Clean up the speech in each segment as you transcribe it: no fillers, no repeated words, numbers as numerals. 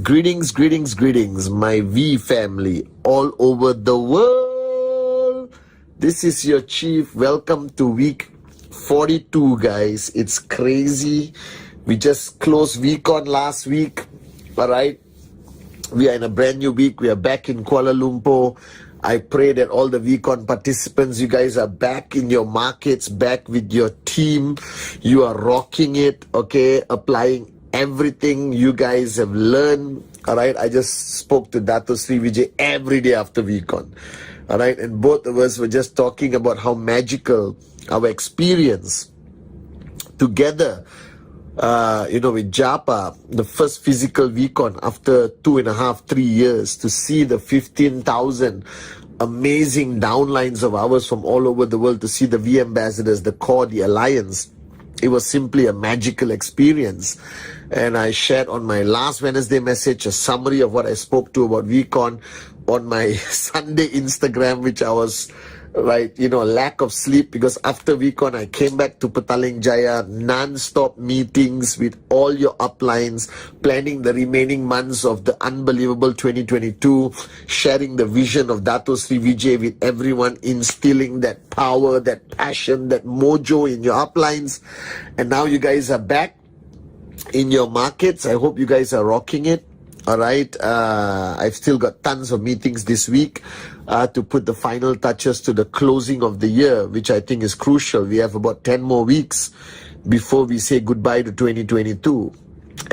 Greetings, greetings, greetings, my V family all over the world. This is your chief. Welcome to week 42, guys. It's crazy. We just closed week on last week. All right. We are in a brand new week. We are back in Kuala Lumpur. I pray that all the VCon participants, you guys are back in your markets, back with your team. You are rocking it, okay? Applying everything you guys have learned, all right? I just spoke to Dato Sri Vijay every day after VCon, all right? And both of us were just talking about how magical our experience together, with Japa, the first physical VCon after 2.5, 3 years, to see the 15,000 amazing downlines of ours from all over the world, to see the V ambassadors, the core, the alliance. It was simply a magical experience. And I shared on my last Wednesday message a summary of what I spoke to about VCon on my Sunday Instagram, which I was lack of sleep, because after VCon I came back to Petaling Jaya, non-stop meetings with all your uplines, planning the remaining months of the unbelievable 2022, sharing the vision of Dato Sri Vijay with everyone, instilling that power, that passion, that mojo in your uplines. And now you guys are back in your markets. I hope you guys are rocking it. All right, I've still got tons of meetings this week to put the final touches to the closing of the year, which I think is crucial. We have about 10 more weeks before we say goodbye to 2022.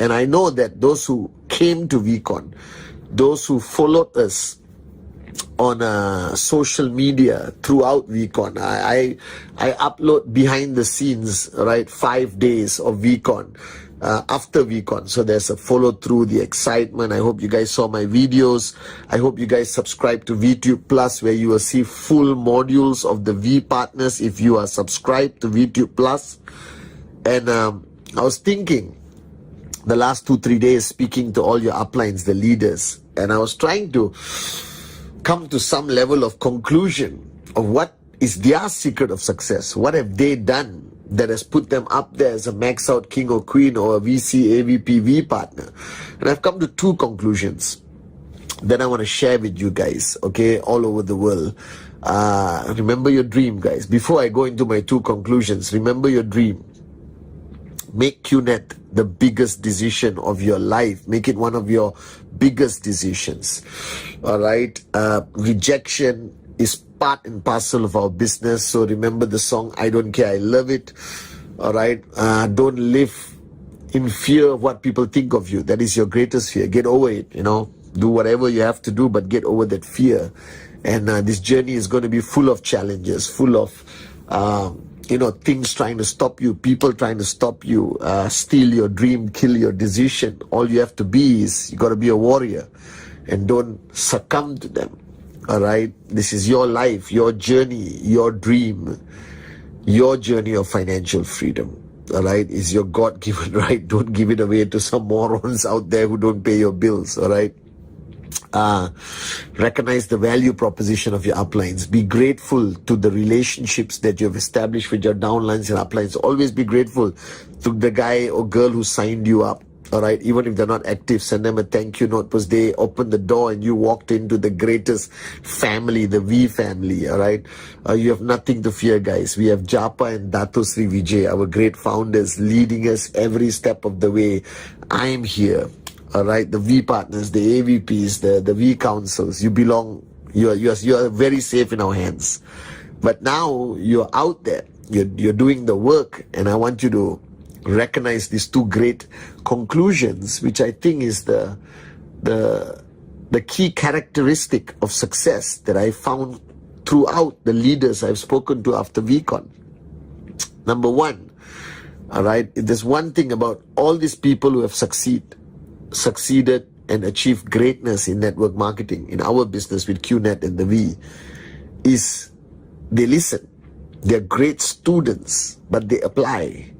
And I know that those who came to VCon, those who followed us on social media throughout VCon, I upload behind the scenes, right, 5 days of VCon. After VCon, so there's a follow through, the excitement. I hope you guys saw my videos. I hope you guys subscribe to VTube Plus, where you will see full modules of the V partners if you are subscribed to VTube Plus. And I was thinking the last 2-3 days, speaking to all your uplines, the leaders, and I was trying to come to some level of conclusion of what is their secret of success. What have they done that has put them up there as a max out king or queen or a VC, AVP, V partner? And I've come to two conclusions that I want to share with you guys, okay, all over the world. Remember your dream, guys. Before I go into my two conclusions, remember your dream. Make QNet the biggest decision of your life. Make it one of your biggest decisions. All right. Rejection is part and parcel of our business. So remember the song, I Don't Care, I Love It. All right. Don't live in fear of what people think of you. That is your greatest fear. Get over it, do whatever you have to do, but get over that fear. And this journey is going to be full of challenges, full of things trying to stop you, people trying to stop you, steal your dream, kill your decision. All you have to be is, you got to be a warrior and don't succumb to them. All right, this is your life, your journey, your dream, your journey of financial freedom. All right, is your God-given right. Don't give it away to some morons out there who don't pay your bills. All right, recognize the value proposition of your uplines. Be grateful to the relationships that you have established with your downlines and uplines. Always be grateful to the guy or girl who signed you up. All right, even if they're not active, send them a thank you note, because they opened the door and you walked into the greatest family, the V family. All right, you have nothing to fear, guys. We have Japa and Dato Sri Vijay, our great founders, leading us every step of the way. I'm here. All right, the V partners, the AVPs, the V councils. You belong. You are very safe in our hands. But now you're out there. You're doing the work, and I want you to recognize these two great conclusions, which I think is the key characteristic of success that I found throughout the leaders I've spoken to after VCon. Number one, all right, if there's one thing about all these people who have succeeded and achieved greatness in network marketing, in our business with QNet and the V, is they listen. They're great students, but they apply.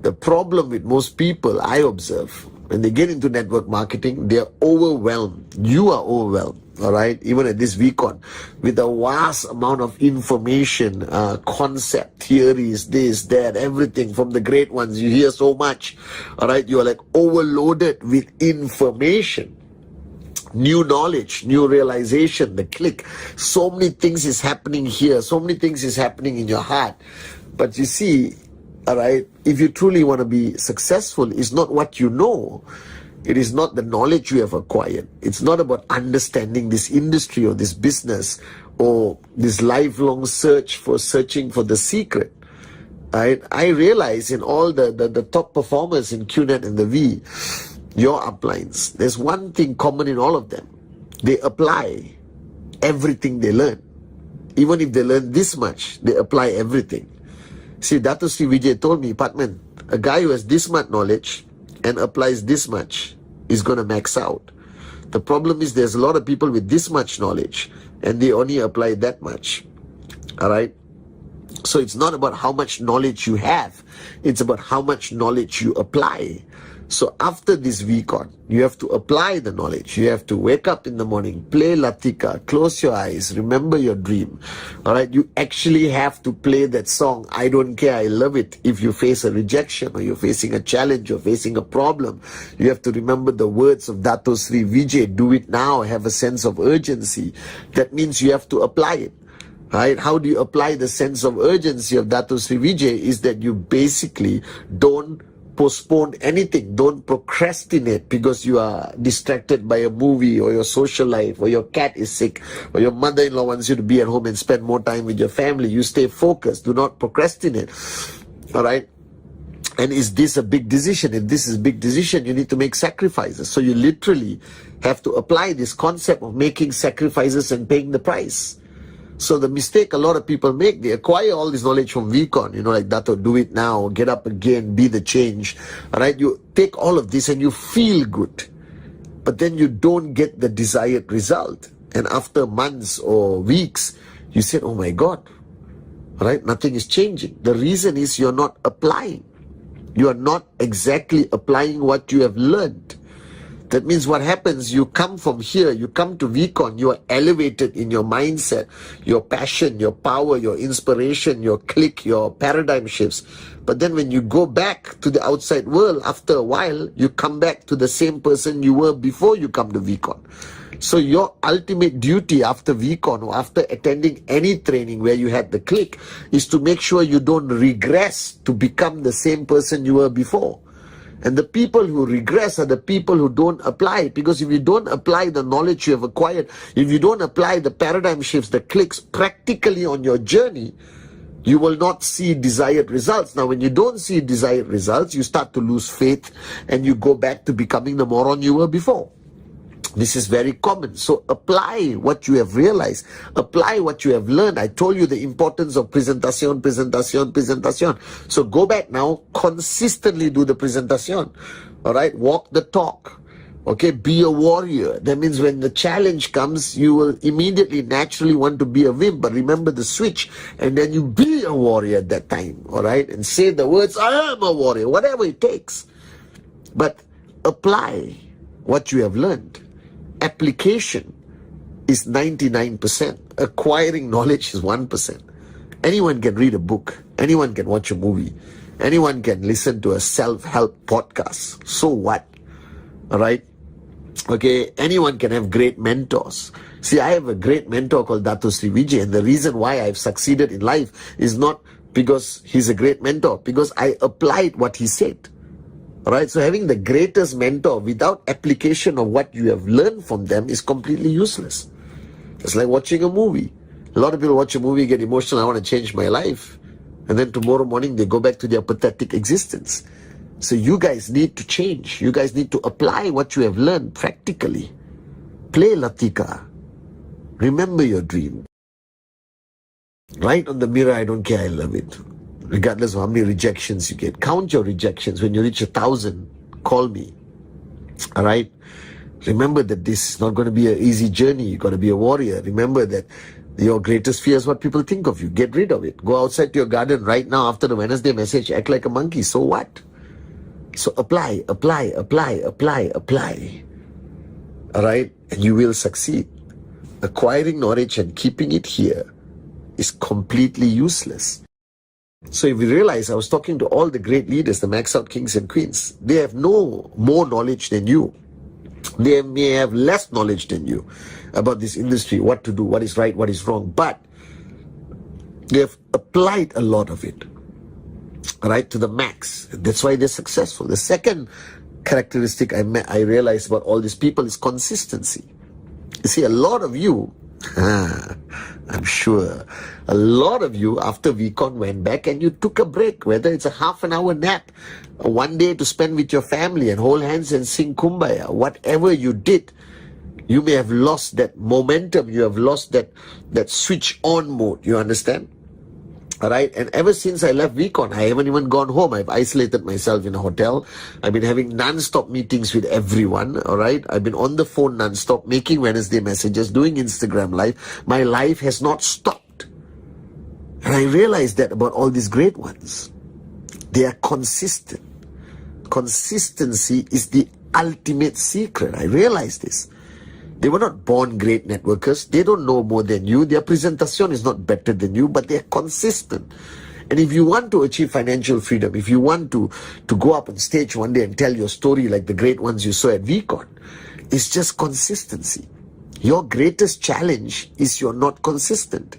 The problem with most people, I observe, When they get into network marketing, they're overwhelmed. You are overwhelmed, all right? Even at this VCon, with a vast amount of information, concept, theories, this, that, everything from the great ones. You hear so much, all right? You're like overloaded with information. New knowledge, new realization, the click. So many things is happening here. So many things is happening in your heart. But you see, all right, if you truly want to be successful, it's not what you know. It is not the knowledge you have acquired. It's not about understanding this industry or this business or this lifelong searching for the secret. Right? I realize in all the top performers in QNet and the V, your uplines, there's one thing common in all of them. They apply everything they learn. Even if they learn this much, they apply everything. See, Dato Sri Vijay told me, Bhatman, a guy who has this much knowledge and applies this much is going to max out. The problem is there's a lot of people with this much knowledge and they only apply that much. All right? So it's not about how much knowledge you have. It's about how much knowledge you apply. So after this VCon, you have to apply the knowledge. You have to wake up in the morning, play Latika, close your eyes, remember your dream. All right, you actually have to play that song, I Don't Care, I Love It. If you face a rejection or you're facing a challenge, you're facing a problem, you have to remember the words of Dato Sri Vijay, do it now, have a sense of urgency. That means you have to apply it. Right? How do you apply the sense of urgency of Dato Sri Vijay? Is that you basically don't postpone anything, don't procrastinate because you are distracted by a movie or your social life or your cat is sick or your mother-in-law wants you to be at home and spend more time with your family. You stay focused, do not procrastinate. All right? And is this a big decision? If this is a big decision, you need to make sacrifices. So you literally have to apply this concept of making sacrifices and paying the price. So the mistake a lot of people make, they acquire all this knowledge from VCon, like Dato, do it now, get up again, be the change. All right, you take all of this and you feel good, but then you don't get the desired result. And after months or weeks, you said, oh my God, all right, nothing is changing. The reason is you're not applying. You are not exactly applying what you have learned. That means what happens, you come from here, you come to VCon, you are elevated in your mindset, your passion, your power, your inspiration, your click, your paradigm shifts. But then when you go back to the outside world, after a while, you come back to the same person you were before you come to VCon. So your ultimate duty after VCon or after attending any training where you had the click is to make sure you don't regress to become the same person you were before. And the people who regress are the people who don't apply. Because if you don't apply the knowledge you have acquired, if you don't apply the paradigm shifts, the clicks practically on your journey, you will not see desired results. Now, when you don't see desired results, you start to lose faith and you go back to becoming the moron you were before. This is very common. So apply what you have realized. Apply what you have learned. I told you the importance of presentation. So go back now, consistently do the presentation. All right, walk the talk. Okay, be a warrior. That means when the challenge comes, you will immediately naturally want to be a wimp. But remember the switch, and then you be a warrior at that time. All right, and say the words, I am a warrior, whatever it takes. But apply what you have learned. Application is 99%. Acquiring knowledge is 1%. Anyone can read a book. Anyone can watch a movie. Anyone can listen to a self-help podcast. So what? All right? Okay, anyone can have great mentors. See, I have a great mentor called Dato Sri Vijay, and the reason why I've succeeded in life is not because he's a great mentor, because I applied what he said. Alright, so having the greatest mentor without application of what you have learned from them is completely useless. It's like watching a movie. A lot of people watch a movie, get emotional, I want to change my life. And then tomorrow morning they go back to their pathetic existence. So you guys need to change. You guys need to apply what you have learned practically. Play Latika. Remember your dream. Write on the mirror, I don't care, I love it. Regardless of how many rejections you get. Count your rejections. When you reach 1,000, call me. All right? Remember that this is not going to be an easy journey. You're going to be a warrior. Remember that your greatest fear is what people think of you. Get rid of it. Go outside to your garden right now after the Wednesday message. Act like a monkey. So what? So apply. All right? And you will succeed. Acquiring knowledge and keeping it here is completely useless. So if we realize, I was talking to all the great leaders, the max out kings and queens, they have no more knowledge than you. They may have less knowledge than you about this industry, what to do, what is right, what is wrong, but they have applied a lot of it, right, to the max. That's why they're successful. The second characteristic I realized about all these people is consistency. You see, a lot of you, I'm sure, a lot of you after VCon went back and you took a break, whether it's a half an hour nap, one day to spend with your family and hold hands and sing Kumbaya, whatever you did, you may have lost that momentum, you have lost that switch on mode, you understand? All right, and ever since I left VCon, I haven't even gone home. I've isolated myself in a hotel. I've been having non-stop meetings with everyone, all right? I've been on the phone non-stop, making Wednesday messages, doing Instagram live. My life has not stopped. And I realized that about all these great ones. They are consistent. Consistency is the ultimate secret. I realized this. They were not born great networkers. They don't know more than you. Their presentation is not better than you, but they're consistent. And if you want to achieve financial freedom, if you want to go up on stage one day and tell your story like the great ones you saw at VCon, it's just consistency. Your greatest challenge is you're not consistent.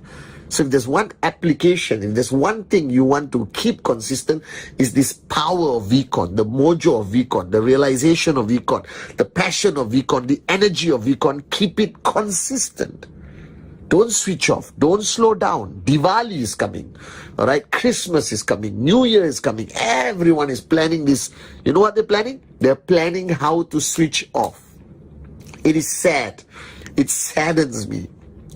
So if there's one application, if there's one thing you want to keep consistent, is this power of VCon, the mojo of VCon, the realization of VCon, the passion of VCon, the energy of VCon. Keep it consistent. Don't switch off. Don't slow down. Diwali is coming. All right. Christmas is coming. New Year is coming. Everyone is planning this. You know what they're planning? They're planning how to switch off. It is sad. It saddens me.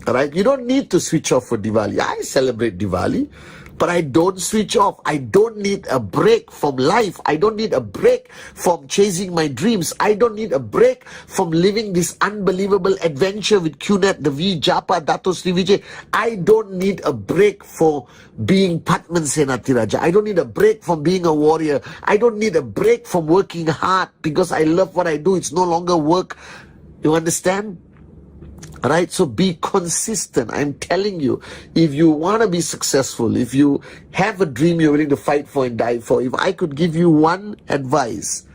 All right, you don't need to switch off for Diwali. I celebrate Diwali, but I don't switch off. I don't need a break from life. I don't need a break from chasing my dreams. I don't need a break from living this unbelievable adventure with QNet, the V, Japa, Dato Sri Vijay. I don't need a break for being Patman Senathiraja. I don't need a break from being a warrior. I don't need a break from working hard because I love what I do. It's no longer work. You understand? Right, so be consistent. I'm telling you, if you want to be successful, if you have a dream you're willing to fight for and die for, if I could give you one advice,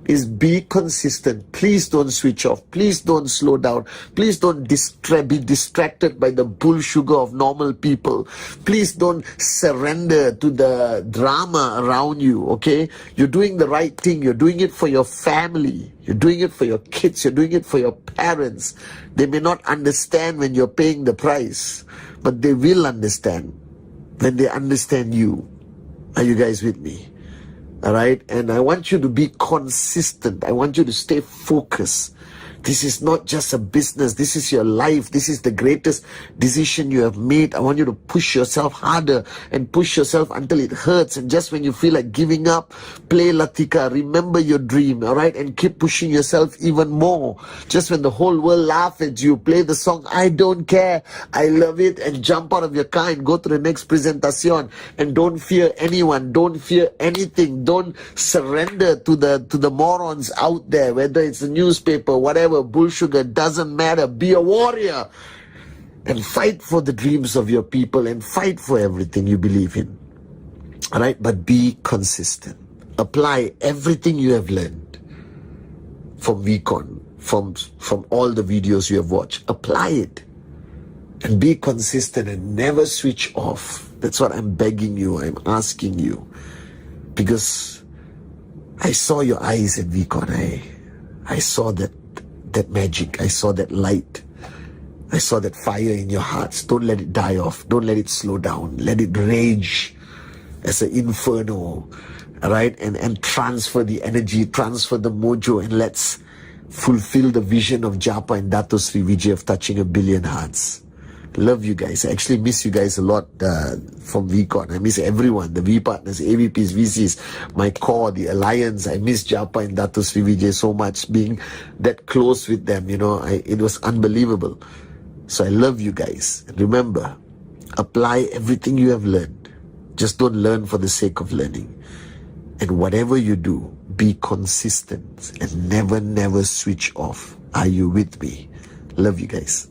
is be consistent. Please don't switch off. Please don't slow down. Please don't be distracted by the bull sugar of normal people. Please don't surrender to the drama around you, okay? You're doing the right thing. You're doing it for your family. You're doing it for your kids. You're doing it for your parents. They may not understand when you're paying the price, but they will understand when they understand you. Are you guys with me? All right, and I want you to be consistent. I want you to stay focused. This is not just a business. This is your life. This is the greatest decision you have made. I want you to push yourself harder and push yourself until it hurts. And just when you feel like giving up, play Latika. Remember your dream, all right? And keep pushing yourself even more. Just when the whole world laughs at you, play the song, I Don't Care, I Love It, and jump out of your car and go to the next presentation. And don't fear anyone. Don't fear anything. Don't surrender to the morons out there, whether it's the newspaper, whatever. Bull sugar, doesn't matter. Be a warrior and fight for the dreams of your people and fight for everything you believe in. All right, but be consistent. Apply everything you have learned from VCon, from all the videos you have watched. Apply it and be consistent and never switch off. That's what I'm begging you. I'm asking you, because I saw your eyes at VCon. I saw that magic. I saw that light. I saw that fire in your hearts. Don't let it die off. Don't let it slow down. Let it rage as an inferno, all right? And transfer the energy, transfer the mojo, and let's fulfill the vision of Japa and Dato Sri Vijay of touching 1 billion hearts. Love you guys. I actually miss you guys a lot from VCon. I miss everyone, the V partners, AVPs, VCs, my core, the alliance. I miss Japa and Dato Sri Vijay so much, being that close with them, you know. It was unbelievable. So I love you guys. And remember, apply everything you have learned. Just don't learn for the sake of learning. And whatever you do, be consistent, and never switch off. Are you with me? Love you guys.